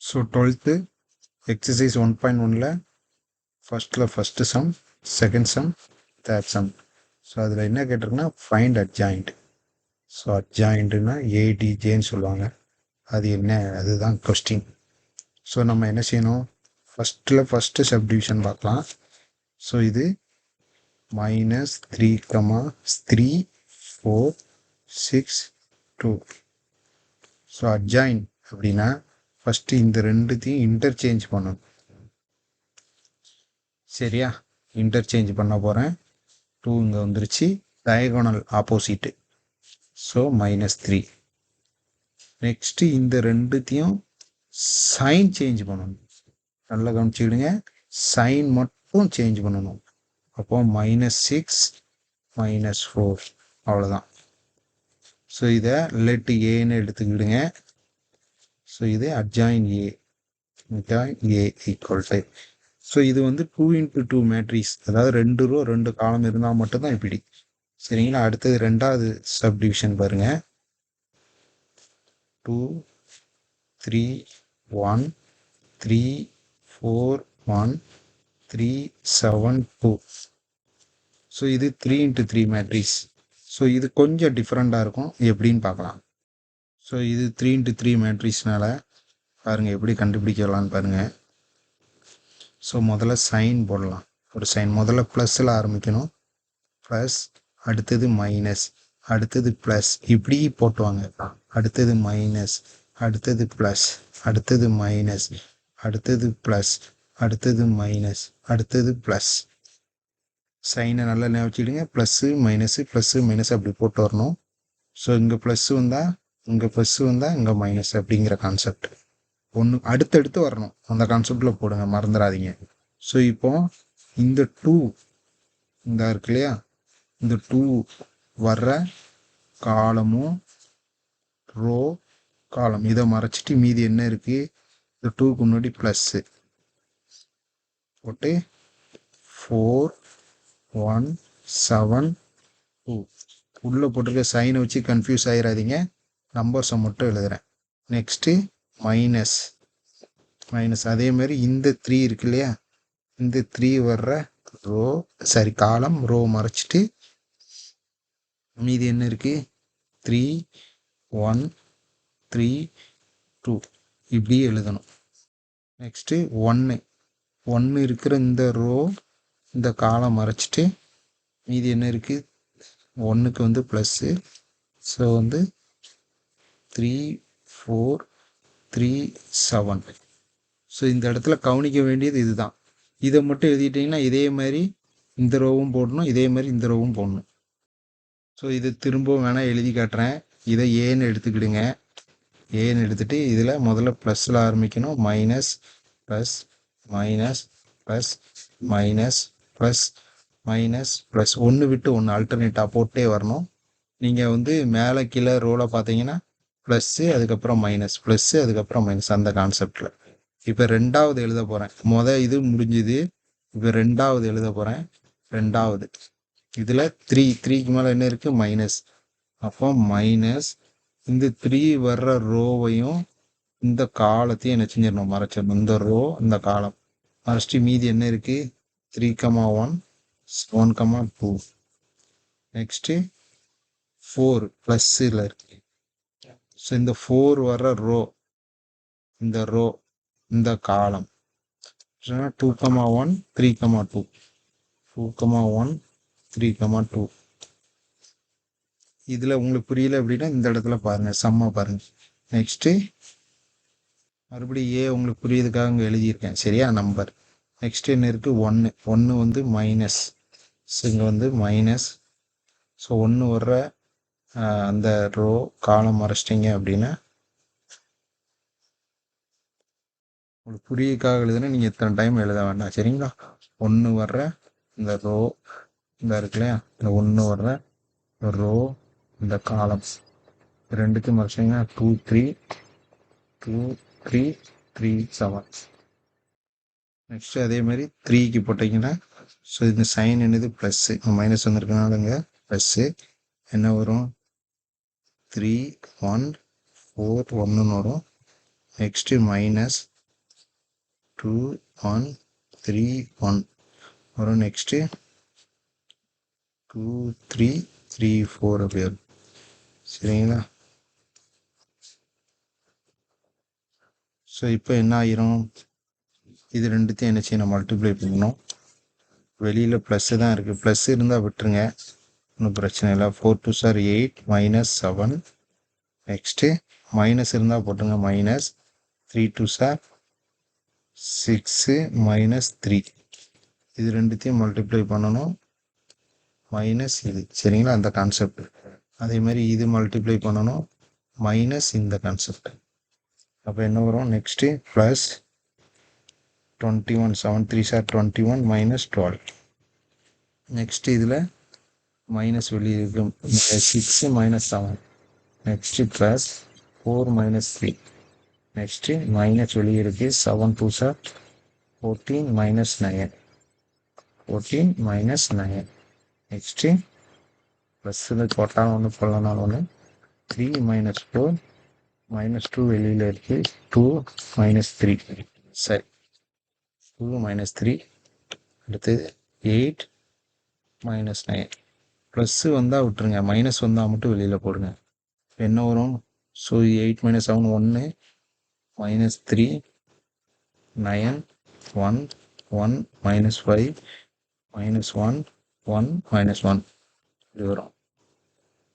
So 12th exercise 1.1ல் first sum, second sum, third sum. So அதில் என்ன கேட்டிருக்குன்னா ஃபைண்ட் அட்ஜாயிண்ட். ஸோ அட்ஜாயிண்ட்னா ஏடிஜேன்னு சொல்லுவாங்க. அது என்ன, அதுதான் கொஸ்டின். ஸோ நம்ம என்ன செய்யணும், ஃபஸ்ட்டு சப்டிவிஷன் பார்க்கலாம். ஸோ இது -3, 3, 4, 6, 2. ஸோ அட்ஜாயின் அப்படின்னா ஃபஸ்ட்டு இந்த ரெண்டுத்தையும் இன்டர்சேஞ்ச் பண்ணணும். சரியா, இன்டர்சேஞ்ச் பண்ண போகிறேன். 2 இங்கே வந்துருச்சு, டயகோனல் ஆப்போசிட்டு. ஸோ -3. நெக்ஸ்ட்டு இந்த ரெண்டுத்தையும் சைன் சேஞ்ச் பண்ணணும். நல்லா கவனிச்சுக்கிடுங்க, சைன் மட்டும் சேஞ்ச் பண்ணணும். அப்போ -6, -4 அவ்வளோதான். ஸோ இதை லெட் ஏன்னு எடுத்துக்கிடுங்க. ஸோ இது அட்ஜாயின் ஏ, ஏ ஈக்குவல் டு. ஸோ இது வந்து 2x2 மேட்ரிக்ஸ், அதாவது 2 ரோ 2 காலம் இருந்தால் மட்டும்தான் இப்படி. சரிங்களா, அடுத்தது ரெண்டாவது சப்டிவிஷன் பாருங்க. 2, 3, 1, 3, 4, 1, 3, 7, 2. ஸோ இது 3x3 மேட்ரிக்ஸ். ஸோ இது கொஞ்சம் டிஃப்ரெண்ட்டாக இருக்கும், எப்படின்னு பார்க்கலாம். ஸோ இது 3x3 மேட்ரிக்ஸ்னால பாருங்கள் எப்படி கண்டுபிடிக்கலான்னு பாருங்கள். ஸோ முதல்ல சைன் போடலாம். ஒரு சைன் முதல்ல ப்ளஸில் ஆரம்பிக்கணும். ப்ளஸ், அடுத்தது மைனஸ், அடுத்தது ப்ளஸ், இப்படி போட்டுவாங்க. அடுத்தது மைனஸ், அடுத்தது ப்ளஸ், அடுத்தது மைனஸ், அடுத்தது ப்ளஸ், அடுத்தது மைனஸ், அடுத்தது ப்ளஸ். சைனை நல்லா ஞாபகிடுங்க, ப்ளஸ்ஸு மைனஸு ப்ளஸ்ஸு மைனஸ் அப்படி போட்டு வரணும். ஸோ இங்கே ப்ளஸ்ஸு வந்தால் இங்கே ப்ளஸ்ஸு வந்தால் இங்கே மைனஸ் அப்படிங்கிற கான்செப்ட் ஒன்று அடுத்தடுத்து வரணும். அந்த கான்செப்டில் போடுங்க, மறந்துடாதீங்க. ஸோ இப்போ இந்த 2 இந்த இருக்கு இல்லையா, இந்த 2 வர்ற காலமும் ரோ காலம் இதை மறைச்சிட்டு மீதி என்ன இருக்குது, இந்த 2க்கு முன்னாடி ப்ளஸ்ஸு போட்டு 4, 1, 7, 2 உள்ளே போட்டிருக்க சைனை வச்சு கன்ஃபியூஸ் ஆகிடாதீங்க, நம்பர்ஸை மட்டும் எழுதுகிறேன். நெக்ஸ்ட்டு மைனஸ், அதே மாதிரி இந்த 3 இருக்கு இல்லையா, இந்த 3 வர்ற ரோ காலம் ரோ மறைச்சிட்டு மீதி என்ன இருக்குது, 3, 1, 3, 2 இப்படி எழுதணும். நெக்ஸ்ட்டு 1 இருக்கிற இந்த ரோ இந்த காலம் மறைச்சிட்டு மீதி என்ன இருக்குது, 1க்கு வந்து ப்ளஸ்ஸு. ஸோ வந்து 3, 4, 3, 7. ஸோ இந்த இடத்துல கவனிக்க வேண்டியது இதுதான். இதை மட்டும் எழுதிட்டிங்கன்னா இதே மாதிரி இந்த ரோவும் போடணும், இதே மாதிரி இந்த ரோவும் போடணும். ஸோ இது திரும்பவும் வேணால் எழுதி காட்டுறேன். இதை ஏன்னு எடுத்துக்கிடுங்க. ஏன்னு எடுத்துகிட்டு இதில் முதல்ல ப்ளஸில் ஆரம்பிக்கணும். Minus plus minus plus minus plus minus plus, ஒன்று விட்டு ஒன்று ஆல்டர்னேட்டாக போட்டே வரணும். நீங்கள் வந்து மேலே கீழே ரோவில் பார்த்தீங்கன்னா ப்ளஸ்ஸு அதுக்கப்புறம் மைனஸ், ப்ளஸ்ஸு அதுக்கப்புறம் மைனஸ், அந்த கான்செப்டில். இப்போ ரெண்டாவது எழுத போகிறேன். இது முடிஞ்சுது, இப்போ ரெண்டாவது எழுத போகிறேன். ரெண்டாவது இதில் 3க்கு மேலே என்ன இருக்குது, மைனஸ். அப்போ மைனஸ் இந்த 3 வர்ற ரோவையும் இந்த காலத்தையும் என்ன செஞ்சிடணும், மறைச்சிடணும். இந்த ரோ இந்த காலம் மறைச்சிட்டு மீதி என்ன இருக்குது, 3, 1, 1, 2. நெக்ஸ்ட்டு 4 ப்ளஸ்ஸில் இருக்குது. ஸோ இந்த 4 வர்ற ரோ இந்த ரோ இந்த காலம் 2, 1, 3, 2, 2, 1, 3, 2. இதில் உங்களுக்கு புரியல அப்படின்னா இந்த இடத்துல பாருங்கள், சம்மா பாருங்கள். நெக்ஸ்ட்டு மறுபடியும் ஏ உங்களுக்கு புரியுதுக்காக இங்கே எழுதியிருக்கேன், சரியா, நம்பர். நெக்ஸ்ட் என்ன இருக்குது, 1 வந்து மைனஸ். ஸோ இங்கே வந்து மைனஸ். ஸோ 1 வர்ற அந்த ரோ காலம் மறைச்சிட்டிங்க அப்படின்னா உங்களுக்கு புரியக்காக எழுதுனா நீங்கள் இத்தனை டைம் எழுத வேண்டாம், சரிங்களா. 1 வர்ற இந்த ரோ இந்த இருக்கு இல்லையா, இந்த 1 வர்ற ரோ இந்த காலம் ரெண்டுத்தையும் மறைச்சிங்கன்னா 2, 3, 2, 3, 3, 7. நெக்ஸ்ட் அதே மாதிரி 3க்கு போட்டிங்கன்னா ஸோ இந்த சைன் என்னது ப்ளஸ்ஸு, மைனஸ் வந்துருக்கனாலங்க ப்ளஸ்ஸு என்ன வரும், 3, 1, 4, 1ன்னு வரும். நெக்ஸ்ட்டு மைனஸ் 2 1 3 1 வரும். நெக்ஸ்ட்டு 2 3 3 4 அப்படி வரும். சரிங்களா? ஸோ இப்போ என்ன ஆயிரும், இது ரெண்டுத்தையும் என்ன செய்யணும், மல்டிப்ளை பண்ணணும். வெளியில் ப்ளஸ்ஸு தான் இருக்குது, ப்ளஸ் இருந்தால் விட்டுருங்க, ஒன்றும் பிரச்சனை இல்லை. 4 2 சார் 8 -7. நெக்ஸ்ட்டு மைனஸ் இருந்தால் போட்டுங்க, -3 2 சார் 6 -3. இது ரெண்டுத்தையும் மல்டிப்ளை பண்ணணும், மைனஸ் இது. சரிங்களா? அந்த கான்செப்ட். அதே மாதிரி இது மல்டிப்ளை பண்ணணும், மைனஸ் இந்த கான்செப்ட். அப்போ என்ன வரும், நெக்ஸ்ட்டு ப்ளஸ் 21 7 3 சார் 21 -12. நெக்ஸ்ட்டு இதில் மைனஸ் வெளியே இருக்கும், 6 -7. Next plus 4 -3. நெக்ஸ்ட்டு மைனஸ் வெளியே இருக்குது, 7 2 சார் 14 -9. 14 -9. நெக்ஸ்ட்டு ப்ளஸ்ஸில் போட்டாலும் ஒன்று போடலனாலும் ஒன்று. 3 -4 -2 வெளியில் இருக்குது, 2 -3. சரி, 2 -3. அடுத்தது 8 -9. ப்ளஸ்ஸு வந்தால் விட்டுருங்க, மைனஸ் வந்தால் மட்டும் வெளியில் போடுங்க. என்ன வரும், ஸோ 8 -7 1 -3 9 1 1 -5 -1 1 -1 இப்படி வரும்.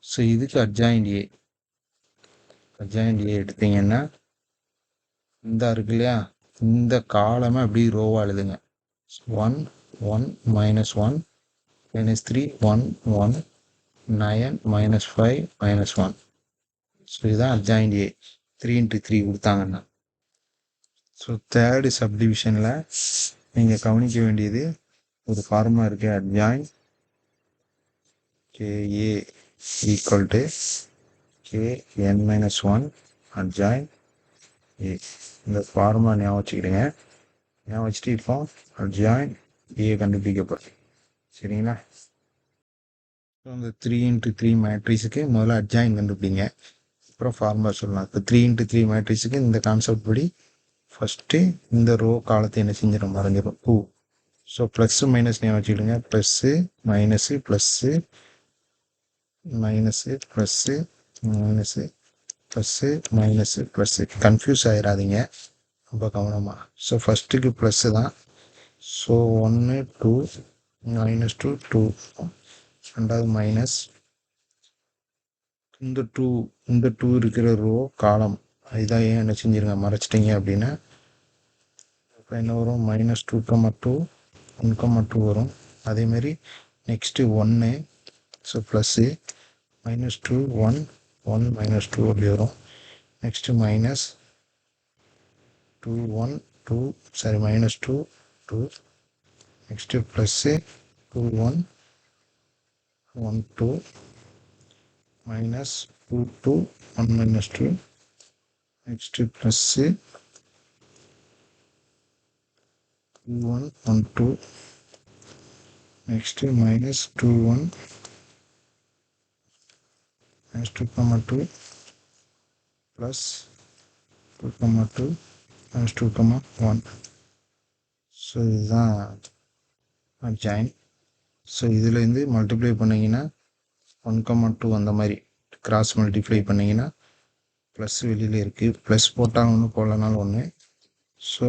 ஸோ இதுக்கு அட்ஜாயிண்ட் ஏ எடுத்தீங்கன்னா இந்த இருக்கு இல்லையா, இந்த காலமை அப்படி ரோவாக எழுதுங்க. 1 1 -1 -3 1 1 9 -5 -1. ஸோ இதுதான் அட்ஜாயிண்ட் ஏ. 3 × 3 கொடுத்தாங்கன்னா. ஸோ தேர்டு சப்டிவிஷனில் நீங்கள் கவனிக்க வேண்டியது ஒரு ஃபார்முலா இருக்குது, adjoint KA equal to KN-1 adjoint A. இந்த ஃபார்முலா ஞாபகம் வச்சுக்கிடுங்க. ஞாபகம் வச்சுட்டு இப்போ அட்ஜாயிண்ட் ஏ கண்டுபிடிக்கப்படும். சரிங்களா? ஸோ இந்த 3 × 3 மேட்ரிக்ஸுக்கு முதல்ல அட்ஜாயிண்ட் கண்டுபிடிங்க, அப்புறம் ஃபார்முலா சொல்லலாம். இப்போ 3 × 3 மேட்ரிக்ஸுக்கு இந்த கான்செப்ட் படி ஃபஸ்ட்டு இந்த ரோ காலத்தை என்ன செஞ்சிடும், மறைஞ்சிடும் 2. ஸோ ப்ளஸ்ஸு மைனஸ் ஞாபகம் வச்சுக்கிடுங்க, plus minus plus minus plus minus plus minus plus. Confuse ஆகிடாதீங்க, ரொம்ப கவனமாக. ஸோ ஃபஸ்ட்டுக்கு ப்ளஸ்ஸு தான். ஸோ 1 2 -2 2. ரெண்டாவது மைனஸ் இந்த 2 இருக்கிற ரோ காலம் இதான் ஏன் என்ன செஞ்சிருங்க, மறைச்சிட்டிங்க அப்படின்னா இப்போ என்ன வரும், -2 2 1 2 வரும். அதேமாரி நெக்ஸ்ட்டு 1. ஸோ ப்ளஸ்ஸு -2 1 1 -2 அப்படி வரும். Next -2 1 2 sorry -2 2. Next plus 2 1 1 2 -2 2 1 -2. Next plus 2 1 1 2. Next -2 1 -2 2 plus 2 2 -2 1. So இதுதான் அட்ஜாயிண்ட். ஸோ இதுலேருந்து மல்டிப்ளை பண்ணிங்கன்னா 1 2 அந்த மாதிரி கிராஸ் மல்டிப்ளை பண்ணிங்கன்னா ப்ளஸ் வெளியில் இருக்குது, ப்ளஸ் போட்டால் ஒன்று போடலனாலும் ஒன்று. ஸோ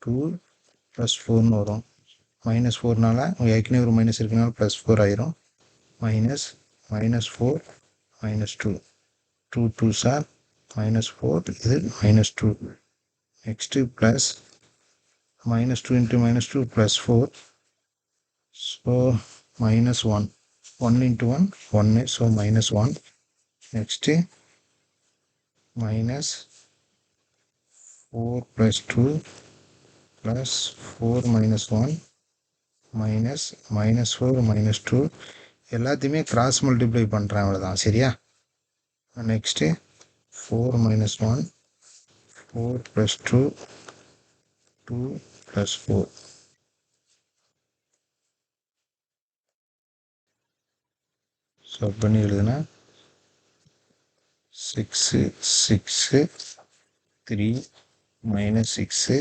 2 + 4ன்னு வரும். -4னால ஏற்கனவே ஒரு மைனஸ் இருக்குனால +4 ஆயிரும். -4 -2 2 2 சார் -4, இது -2. Next plus -2 × -2 +4. So -1 1 × 1 1. So -1. Next -4 + 2 + 4 -1 -4 -2. எல்லாத்தையுமே கிராஸ் மல்டிப்ளை பண்ணுறேன், அவ்வளோதான். சரியா? நெக்ஸ்ட்டு 4 -1 4 + 2 2 + 4. ஸோ பண்ணி எழுதுனா 6 6 3 -6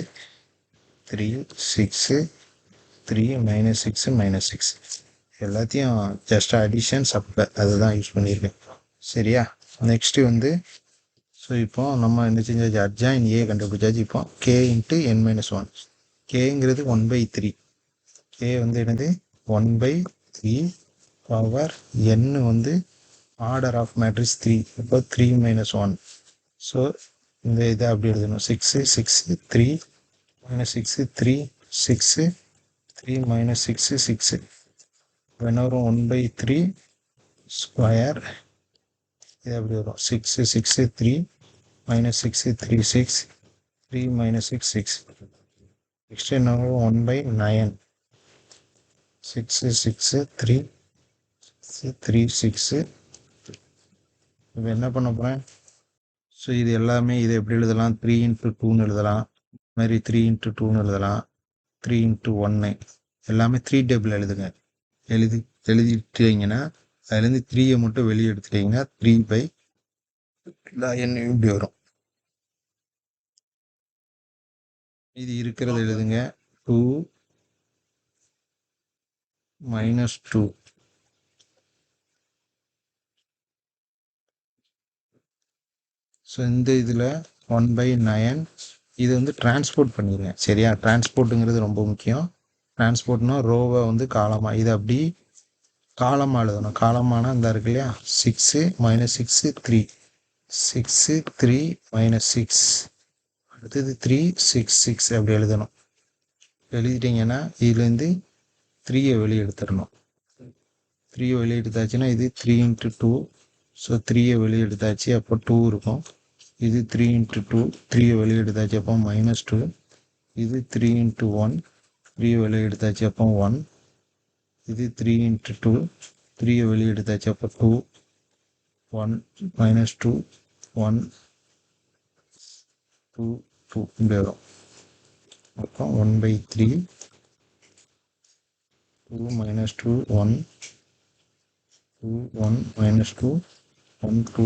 3 6 3 -6 -6 எல்லாத்தையும் ஜஸ்ட் அடிஷன் சப்ளை அதுதான் யூஸ் பண்ணியிருக்கேன். சரியா? நெக்ஸ்ட்டு வந்து ஸோ இப்போ நம்ம என்ன செஞ்சாச்சு, அட்ஜாயின் ஏ கண்டுபிடிச்சாச்சு. இப்போ கே இன்ட்டு n - 1 கேங்கிறது 1/3. கே வந்து என்னது 1/3 பவர் n வந்து ஆர்டர் ஆஃப் மேட்ரிக்ஸ் 3. இப்போ 3 - 1. ஸோ இந்த இதை அப்படி எழுதணும். 6 6 3 -6 3 6 3 -6 6 வரும் 1/3 ஸ்கொயர். இது அப்படி வரும் 6 6 3 -6 3 6 3 -6 6. நெக்ஸ்ட் என்ன வரும் 1/9 6 6 3 3 6. இப்போ என்ன பண்ண போகிறேன், ஸோ இது எல்லாமே இதை எப்படி எழுதலாம், 3 × 2ன்னு எழுதலாம். இது மாதிரி 3 × 2ன்னு எழுதலாம். 3 × 1 எல்லாமே 3 டேபிள் எழுதுங்க. எழுதிட்டீங்கன்னா அதுலேருந்து 3யை மட்டும் வெளியே எடுத்துட்டீங்கன்னா 3/n இப்படி வரும். இது இருக்கிறது எழுதுங்க. 2 - 2 ஸோ இந்த இதில் 1/9 இது வந்து டிரான்ஸ்போர்ட் பண்ணிடுங்க. சரியா? டிரான்ஸ்போர்ட்டுங்கிறது ரொம்ப முக்கியம். டிரான்ஸ்போர்ட்னா ரோவை வந்து காலமாக இது அப்படி காலமாக எழுதணும். காலமானால் இந்த இருக்கு இல்லையா, 6 -6 3 6 3 -6 அடுத்தது 3 6 6 அப்படி எழுதணும். எழுதிட்டிங்கன்னா இதுலேருந்து 3யை வெளியே எடுத்துடணும். 3யை வெளியே எடுத்தாச்சுன்னா இது 3 × 2. ஸோ 3யை வெளியே எடுத்தாச்சு, அப்போ 2 இருக்கும். இது 3 × 2 3யை வெளியே எடுத்தாச்சு, அப்போ -2. இது 3 × 1 3யை வெளியே எடுத்தாச்சு, அப்போ 1. இது 3 × 2 3யை வெளியே எடுத்தாச்சு, அப்போ 2 1 -2 1 2 2 இப்படி வரும். அப்போ 1/3 2 - 2 1 2 1 -2 1 2